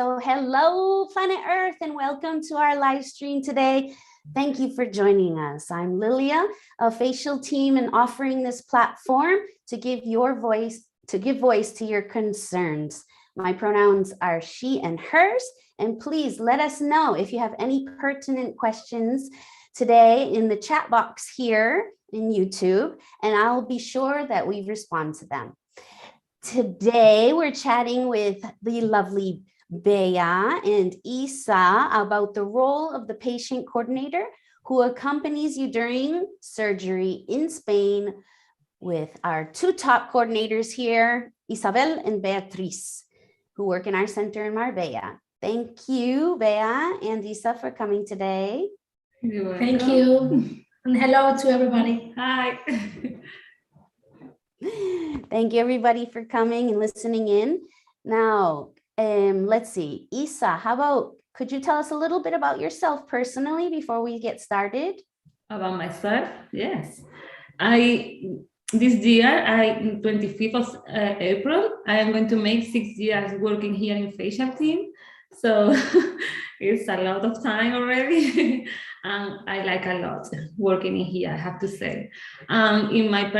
So hello, planet Earth, and welcome to our live stream today. Thank you for joining us. I'm Lilia of Facialteam and offering this platform to give voice to your concerns. My pronouns are she and hers, and please let us know if you have any pertinent questions today in the chat box here in YouTube, and I'll be sure that we respond to them. Today, we're chatting with the lovely Bea and Isa about the role of the patient coordinator who accompanies you during surgery in Spain with our two top coordinators here, Isabel and Beatriz, who work in our center in Marbella. Thank you, Bea and Isa, for coming today. Thank you. And hello to everybody. Hi. Thank you, everybody, for coming and listening in. Now, let's see. Isa, could you tell us a little bit about yourself personally before we get started? About myself? Yes. This year, 25th of April, I am going to make 6 years working here in Facialteam. So it's a lot of time already. And I like a lot working in here, I have to say. In my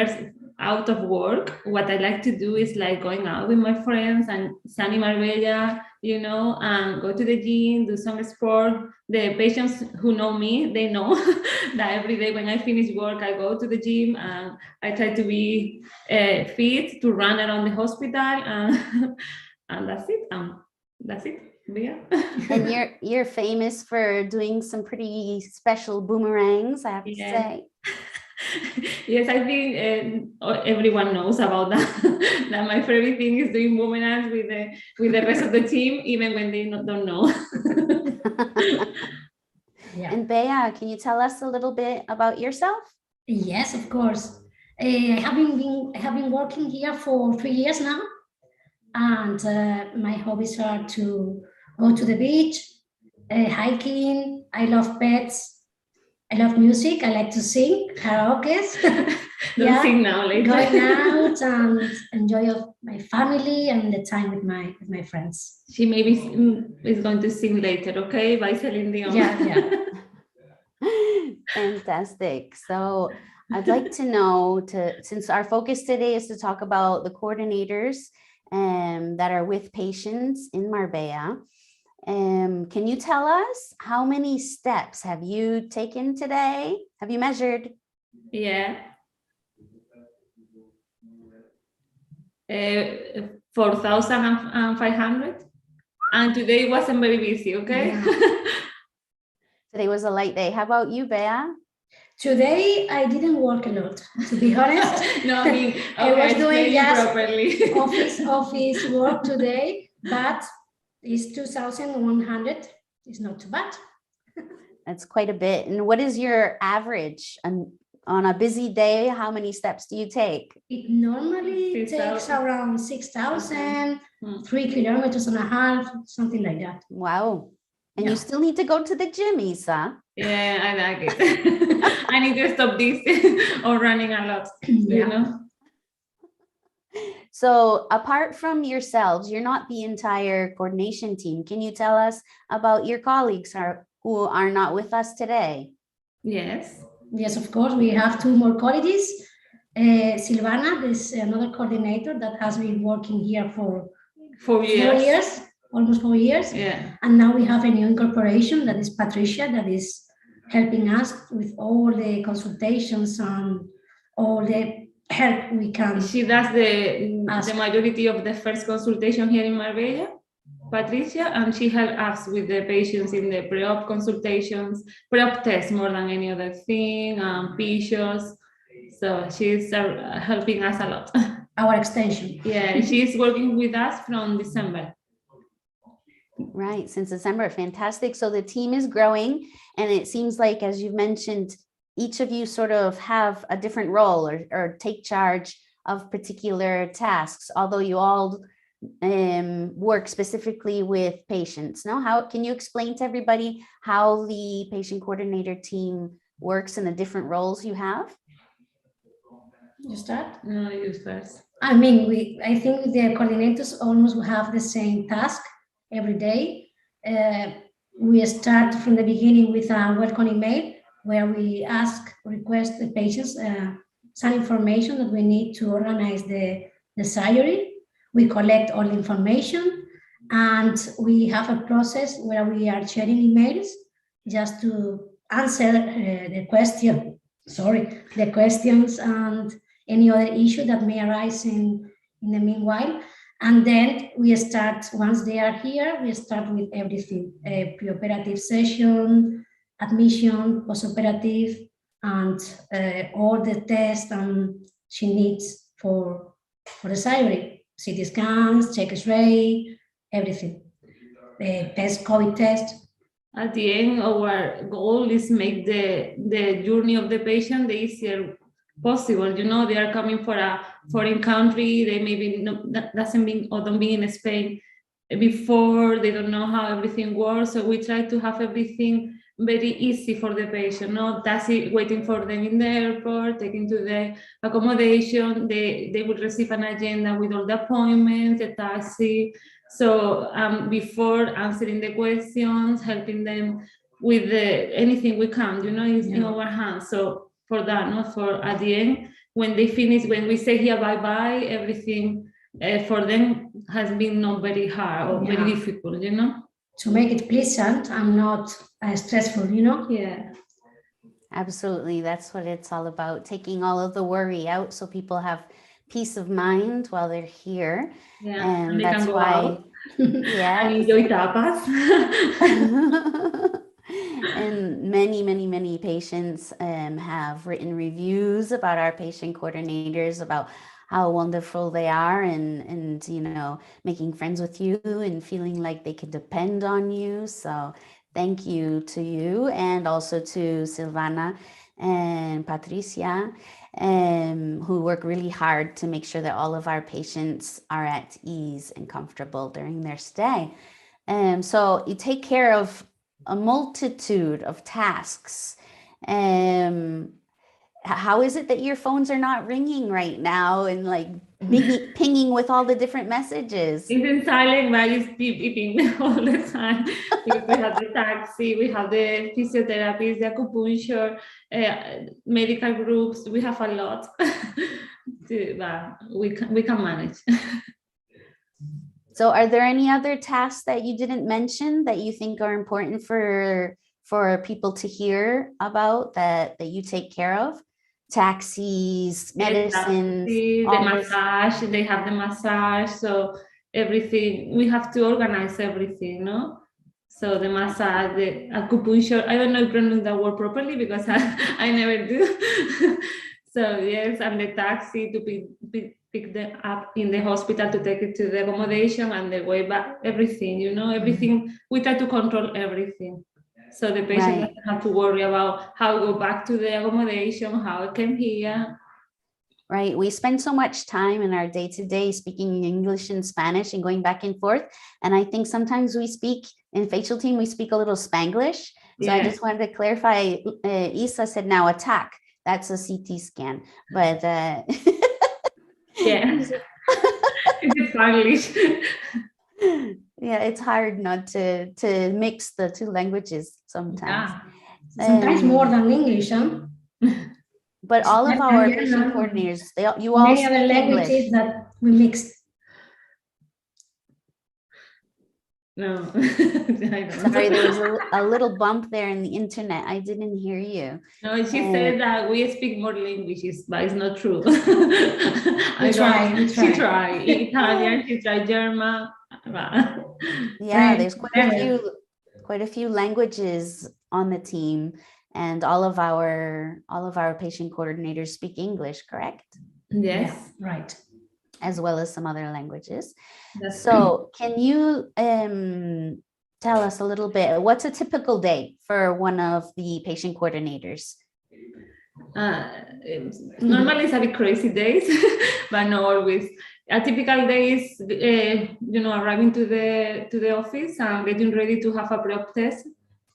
out of work, what I like to do is like going out with my friends and sunny Marbella, you know, and go to the gym, do some sport. The patients who know me, they know that every day when I finish work, I go to the gym and I try to be fit to run around the hospital, and that's it. That's it. Yeah. And you're famous for doing some pretty special boomerangs, I have to say. Yes, I think everyone knows about that. That my favorite thing is doing boomerangs with the rest of the team, even when they don't know. Yeah. And Bea, can you tell us a little bit about yourself? Yes, of course. I have been working here for 3 years now, and my hobbies are to go to the beach, hiking. I love pets. I love music. I like to sing karaoke. Don't sing now, later. Going out and enjoy my family and the time with my friends. She maybe is going to sing later, okay? By Celine Dion. Yeah. Fantastic. So I'd like to know, since our focus today is to talk about the coordinators that are with patients in Marbella. Can you tell us how many steps have you taken today? Have you measured? Yeah. 4,500. And today wasn't very busy, okay? Yeah. Today was a light day. How about you, Bea? Today, I didn't work a lot, to be honest. No, I mean, okay, I was doing just office work today, but it's 2,100. It's not too bad. That's quite a bit. And what is your average on a busy day? How many steps do you take? It normally takes around 6,000, 3 kilometers and a half, something like that. Wow. And you still need to go to the gym, Isa. Yeah, I like it. I need to stop this or running a lot, you know? So apart from yourselves, you're not the entire coordination team. Can you tell us about your colleagues who are not with us today? Yes. Yes, of course. We have 2 more colleagues. Silvana is another coordinator that has been working here for 4 years. Almost 4 years. Yeah. And now we have a new incorporation that is Patricia, that is helping us with all the consultations and all the help we can. She does the majority of the first consultation here in Marbella, Patricia, and she helps us with the patients in the pre-op consultations, pre-op tests more than any other thing, pictures. So she's helping us a lot. Our extension. Yeah, she's working with us from December. Right, since December, fantastic. So the team is growing, and it seems like, as you mentioned, each of you sort of have a different role or take charge of particular tasks, although you all work specifically with patients. Now, how can you explain to everybody how the patient coordinator team works and the different roles you have? You start? No, you first. I mean, I think the coordinators almost have the same task. every day. We start from the beginning with a welcome email where we request the patients some information that we need to organize the surgery. We collect all the information, and we have a process where we are sharing emails just to answer the questions and any other issue that may arise in the meanwhile. And then we start, once they are here, we start with everything, a preoperative session, admission, postoperative, and all the tests she needs for the surgery, CT scans, check X-ray, everything, the COVID test. At the end, our goal is make the journey of the patient the easier possible. You know, they are coming for a foreign country, they maybe don't be in Spain before, they don't know how everything works, so we try to have everything very easy for the patient, no taxi waiting for them in the airport, taking to the accommodation, they would receive an agenda with all the appointments, the taxi. So before answering the questions, helping them with anything we can, you know, is in our hands. So for that, not for at the end, when they finish, when we say here bye-bye, everything for them has been not very hard or very difficult, you know. To make it pleasant and not stressful, you know? Yeah. Absolutely. That's what it's all about, taking all of the worry out so people have peace of mind while they're here. Yeah. And that's why, yeah. And enjoy tapas. And many patients have written reviews about our patient coordinators, about how wonderful they are, and you know, making friends with you and feeling like they can depend on you. So thank you to you, and also to Silvana and Patricia, who work really hard to make sure that all of our patients are at ease and comfortable during their stay. So you take care of a multitude of tasks. How is it that your phones are not ringing right now and like pinging with all the different messages? It's in silent, but it's beeping all the time. Because we have the taxi, we have the physiotherapist, the acupuncture, medical groups. We have a lot, but we can manage. So, are there any other tasks that you didn't mention that you think are important for people to hear about that you take care of? Taxis, medicines, the massage, they have the massage, so everything, we have to organize everything, no? So the massage, the acupuncture, I don't know if I pronounce that word properly because I never do. So yes, and the taxi to pick them up in the hospital to take it to the accommodation and the way back, everything, you know, everything, we try to control everything. So the patient doesn't have to worry about how to go back to the accommodation, how I came here. Right. We spend so much time in our day-to-day speaking English and Spanish and going back and forth. And I think sometimes we speak in Facialteam, we speak a little Spanglish. So I just wanted to clarify, Isa said now attack. That's a CT scan. But yeah, it's Spanglish. Yeah, it's hard not to mix the two languages sometimes. Yeah. Sometimes more than English, huh? But all of our patient coordinators, you all many speak other languages English. that we mixed. No. Sorry, there was a little bump there in the internet. I didn't hear you. No, she said that we speak more languages, but it's not true. We try. She tried Italian, she tried German. Yeah, there's quite a few languages on the team, and all of our patient coordinators speak English, correct? Yes, yeah, right. As well as some other languages. So can you tell us a little bit, what's a typical day for one of the patient coordinators? Normally it's a bit crazy days, but not always. A typical day is, arriving to the office and getting ready to have a pre-op test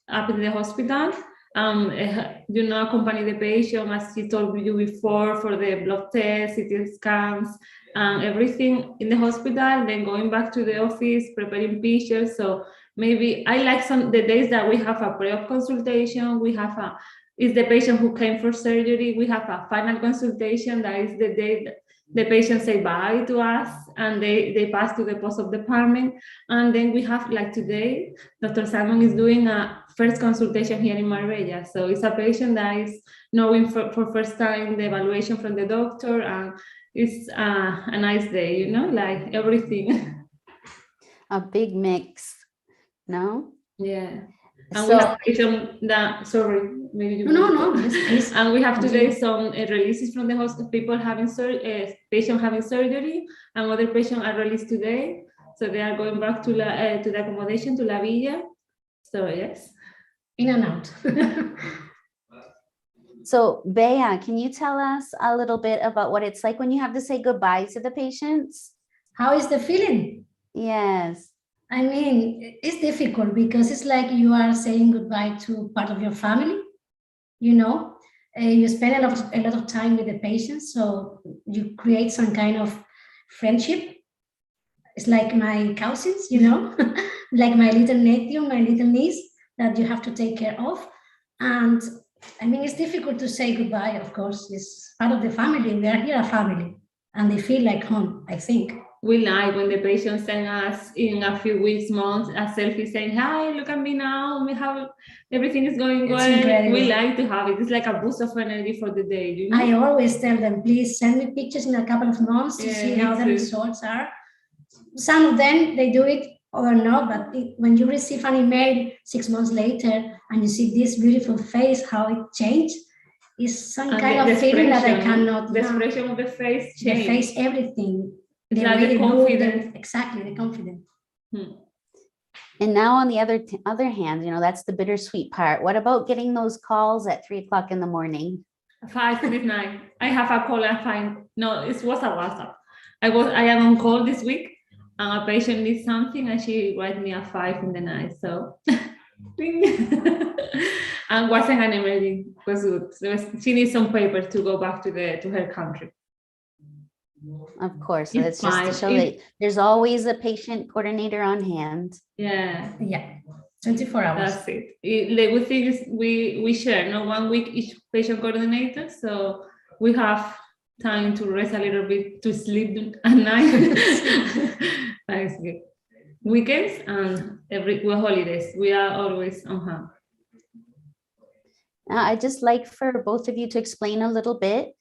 up in the hospital. Accompany the patient, as she told you before, for the blood tests, CT scans, and everything in the hospital, then going back to the office, preparing pictures. So maybe I like the days that we have a pre-op consultation, we have is the patient who came for surgery, we have a final consultation, that is the day that the patient say bye to us and they pass to the post-op department. And then we have, like today, Dr. Simon is doing a first consultation here in Marbella. So it's a patient that is knowing for first time the evaluation from the doctor, and it's a nice day, you know, like everything. A big mix, no? Yeah. And So we have patient that, sorry, maybe you No, yes, please. And we have today some releases from the hospital, people having patient having surgery, and other patients are released today. So they are going back to the accommodation, to La Villa. So yes. In and out. So Bea, can you tell us a little bit about what it's like when you have to say goodbye to the patients? How is the feeling? Yes. I mean, it's difficult because it's like you are saying goodbye to part of your family, you know. You spend a lot of time with the patients, so you create some kind of friendship. It's like my cousins, you know, like my little nephew, my little niece that you have to take care of. And I mean, it's difficult to say goodbye, of course. It's part of the family. We are here a family, and they feel like home, I think. We like when the patient send us in a few weeks, months, a selfie saying, "Hi, look at me now. We have everything is going well." Incredible. We like to have it. It's like a boost of energy for the day, you know? I always tell them, please send me pictures in a couple of months to see how the too. results are. Some of them, they do it or not, but when you receive an email 6 months later and you see this beautiful face, how it changed, is some And kind of feeling that I cannot. The expression of the face The change. face, everything. It's The like way the they look, confidence. exactly, the confidence. And now on the other hand, you know, that's the bittersweet part. What about getting those calls at 3 o'clock in the morning? 5 to 9. I have a call at 5. No, it was a WhatsApp. I am on call this week, and a patient needs something, and she writes me at 5 in the night. So, and wasn't an emergency. Was good. So she needs some papers to go back to her country. Of course, It's that's just to show that there's always a patient coordinator on hand. Yeah, 24 hours. That's it. The good thing is we share, no, 1 week each patient coordinator, so we have time to rest a little bit, to sleep at night. That's good. Weekends and holidays, we are always on hand. I'd just like for both of you to explain a little bit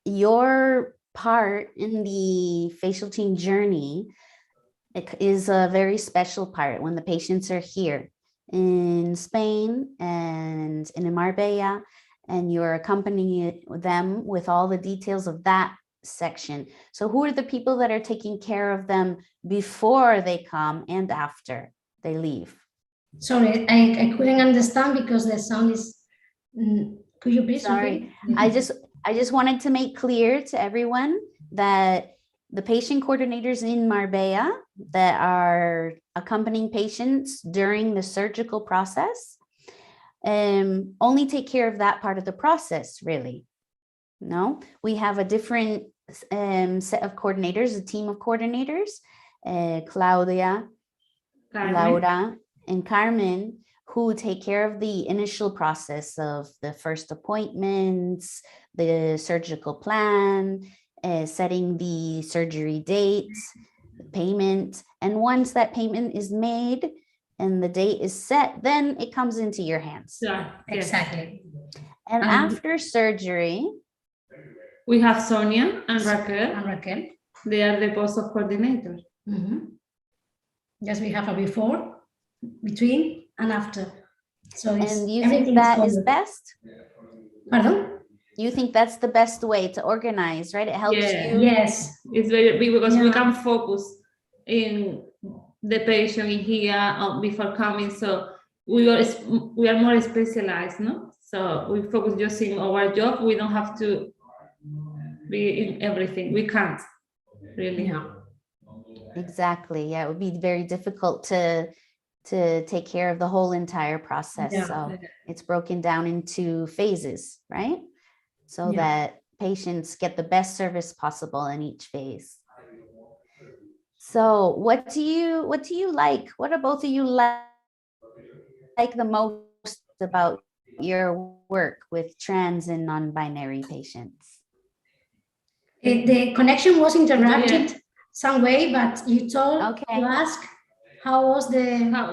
your part in the Facialteam journey. It is a very special part when the patients are here in Spain and in Marbella, and you're accompanying them with all the details of that section. So who are the people that are taking care of them before they come and after they leave? Sorry, I couldn't understand because the sound is, could you please Sorry, repeat? I just wanted to make clear to everyone that the patient coordinators in Marbella that are accompanying patients during the surgical process only take care of that part of the process, really. No, we have a different set of coordinators, a team of coordinators, Claudia, Carmen, Laura, and Carmen, who take care of the initial process of the first appointments, the surgical plan, setting the surgery dates, payment. And once that payment is made and the date is set, then it comes into your hands. Yeah, Exactly. And after surgery, we have Sonia and Raquel. And Raquel. They are the post-op coordinators. Yes, we have a before, between, and after. So and you think that is best? Pardon? You think that's the best way to organize, right? It helps you. Yes. It's very big because we can focus in the patient in here before coming. So we are more specialized, no? So we focus just in our job. We don't have to be in everything. We can't really. Yeah. Exactly. Yeah, it would be very difficult to take care of the whole entire process. Yeah. So it's broken down into phases, right? So that patients get the best service possible in each phase. So what do you like? What do both of you like the most about your work with trans and non-binary patients? The connection was interrupted some way, but you Okay. ask how was the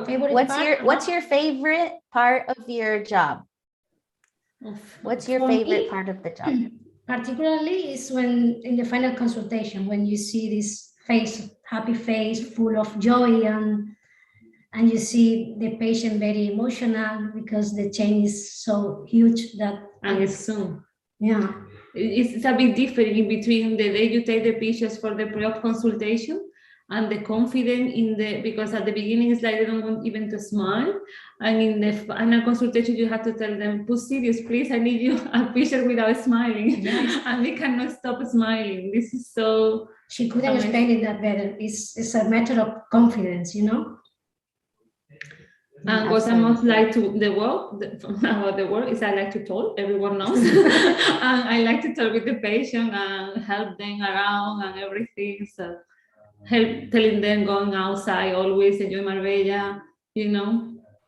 favorite part? What's your favorite part of your job? What's your favorite part of the job? Particularly is when in the final consultation, when you see this face, happy face, full of joy, and you see the patient very emotional because the change is so huge that. And it's soon. Yeah. It's a bit different in between the day you take the pictures for the pre-op consultation and the confidence because at the beginning it's like they don't want even to smile, and in the final consultation you have to tell them, "Put serious, please. I need you a picture without smiling." Yes. And they cannot stop smiling. This is so. She couldn't explain it that better. It's a matter of confidence, you know. And what I most like to about the work is I like to talk. Everyone knows, and I like to talk with the patient and help them around and everything. So, telling them going outside, always enjoy Marbella, you know.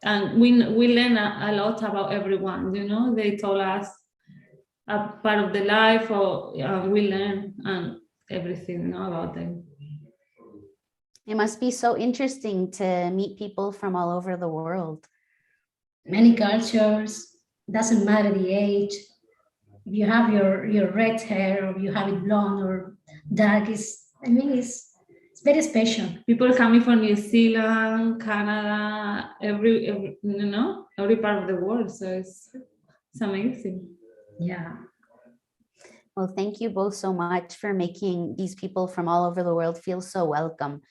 And we learn a lot about everyone, you know. They told us a part of the life, or we learn and everything, you know, about them. It must be so interesting to meet people from all over the world. Many cultures, doesn't matter the age. If you have your red hair or you have it blonde or dark, it's very special. People coming from New Zealand, Canada, every part of the world. So it's amazing. Yeah. Well, thank you both so much for making these people from all over the world feel so welcome.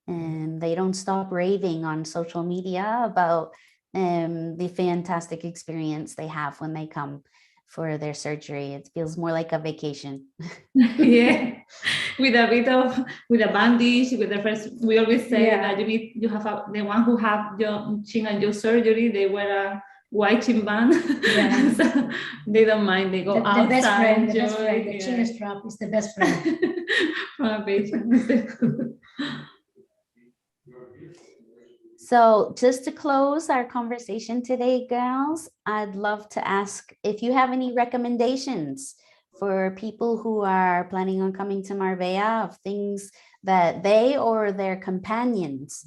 And they don't stop raving on social media about the fantastic experience they have when they come for their surgery. It feels more like a vacation. Yeah, with a bandage. With the first, we always say that you have the one who have your chin and your surgery. They wear a white chin band. Yeah. So they don't mind. They go outside. The best friend. The chin strap is the best friend from a patient. So just to close our conversation today, girls, I'd love to ask if you have any recommendations for people who are planning on coming to Marbella, of things that they or their companions,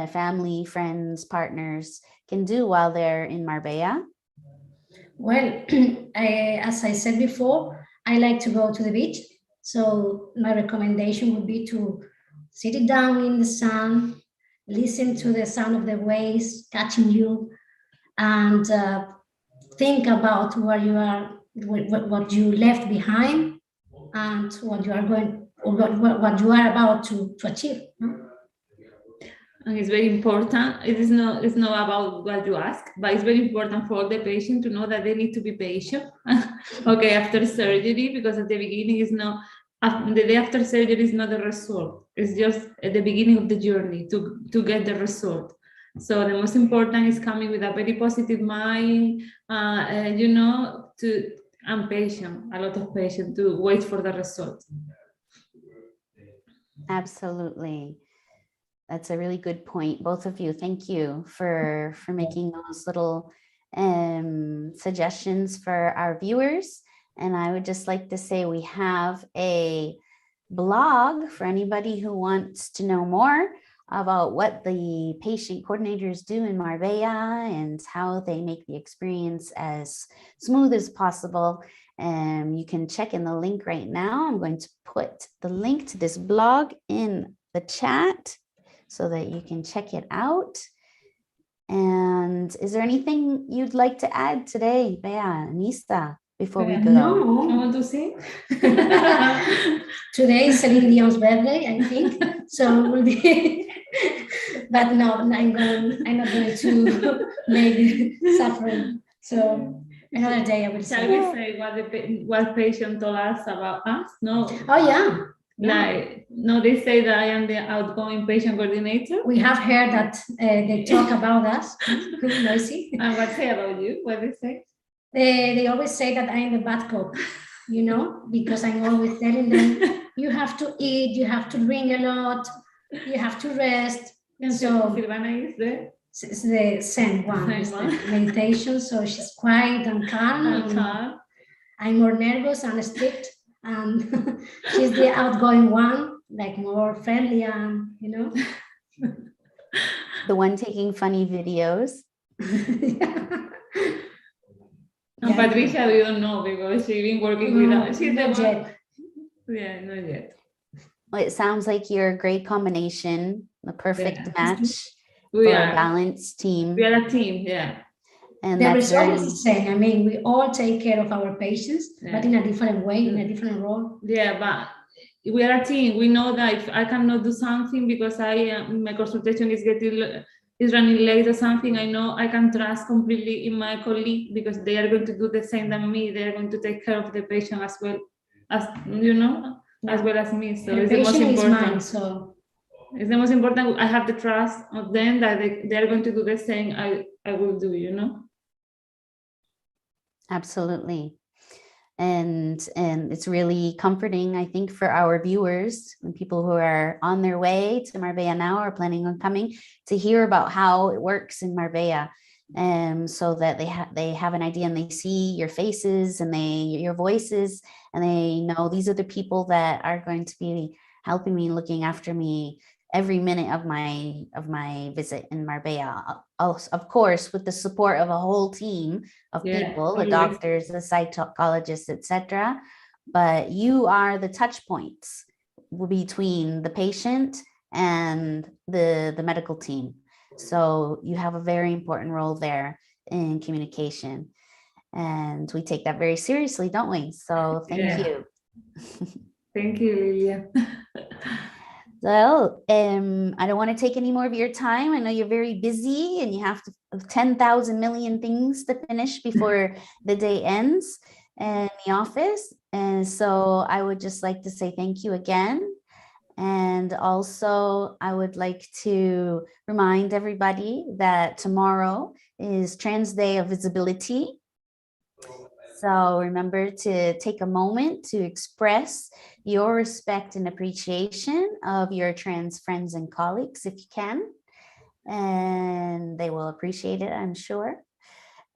family, friends, partners can do while they're in Marbella. Well, as I said before, I like to go to the beach. So my recommendation would be to sit it down in the sun, listen to the sound of the waves catching you, and think about where you are, what you left behind, and what you are going, or what you are about to achieve. And it's very important. It's not about what you ask, but it's very important for the patient to know that they need to be patient. Okay, after surgery, because at the beginning is not. The day after surgery is not the result. It's just at the beginning of the journey to get the result. So the most important is coming with a very positive mind, and patient, a lot of patience to wait for the result. Absolutely. That's a really good point. Both of you, thank you for making those little suggestions for our viewers. And I would just like to say we have a blog for anybody who wants to know more about what the patient coordinators do in Marbella and how they make the experience as smooth as possible. And you can check in the link right now. I'm going to put the link to this blog in the chat so that you can check it out. And is there anything you'd like to add today, Bea, Anissa, before we go? No. I want to sing. Today is Celine Dion's birthday, I think. So it will be, but no, I'm not going to make suffering. So another day I will say. Shall we say what patient told us about us? No. Oh yeah. Like, no, they say that I am the outgoing patient coordinator. We have heard that they talk about us. Noisy. And what say about you? What they say? They always say that I am the bad cop, because I'm always telling them, you have to eat, you have to drink a lot, you have to rest. And So Silvana is there. it's the same one, Same it's the one. meditation. So she's quiet and calm. And And calm. I'm more nervous and strict, and she's the outgoing one, like more friendly and, you know. The one taking funny videos. And Patricia, we don't know because she's been working with us. She's the not one. yet. Yeah, not yet. Well, it sounds like you're a great combination, a perfect Yeah. match We for a are. balanced team. We are a team. Yeah. And The that's result very, is the same. I mean, we all take care of our patients, but in a different way, in a different role. Yeah, but we are a team. We know that if I cannot do something because my consultation is running late or something, I know I can trust completely in my colleague because they are going to do the same than me. They are going to take care of the patient as well as, you know, as well as me. So The it's the most patient is important. mine, so It's the most important. I have the trust of them that they are going to do the same I will do, you know. absolutely. And it's really comforting, I think, for our viewers and people who are on their way to Marbella now or planning on coming to hear about how it works in Marbella. So that they have an idea and they see your faces and your voices, and they know these are the people that are going to be helping me, looking after me every minute of my visit in Marbella. Of course, with the support of a whole team of people, the doctors, the psychologists, etc. But you are the touch points between the patient and the medical team. So you have a very important role there in communication. And we take that very seriously, don't we? So thank you. Thank you, Lilia. Well, I don't want to take any more of your time. I know you're very busy and you have 10,000 million things to finish before the day ends in the office. And so I would just like to say thank you again. And also, I would like to remind everybody that tomorrow is Trans Day of Visibility. So remember to take a moment to express your respect and appreciation of your trans friends and colleagues if you can. And they will appreciate it, I'm sure.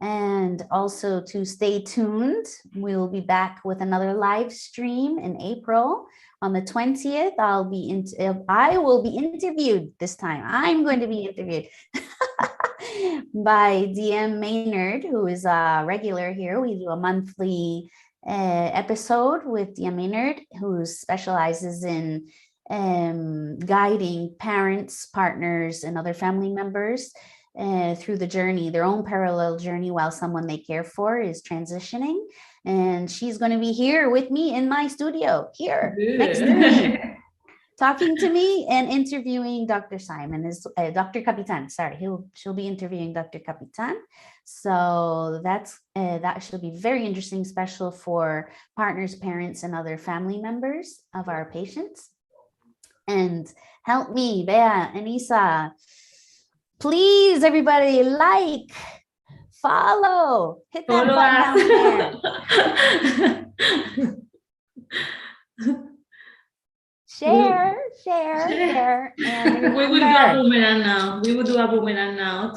And also to stay tuned. We'll be back with another live stream in April. On the 20th, I will be interviewed this time. I'm going to be interviewed by DM Maynard, who is a regular here. We do a monthly episode with DM Maynard, who specializes in guiding parents, partners, and other family members through the journey, their own parallel journey while someone they care for is transitioning. And she's going to be here with me in my studio here next to me, talking to me and interviewing Dr. Simon, Dr. Capitan. Sorry, she'll be interviewing Dr. Capitan. So that should be very interesting, special for partners, parents, and other family members of our patients. And help me, Bea and Isa. Please, everybody, like, follow, hit that button down there. Share. And remember, we will do a boomerang now. We will do a boomerang now.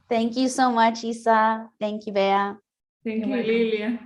Thank you so much, Isa. Thank you, Bea. Thank you, Lilia.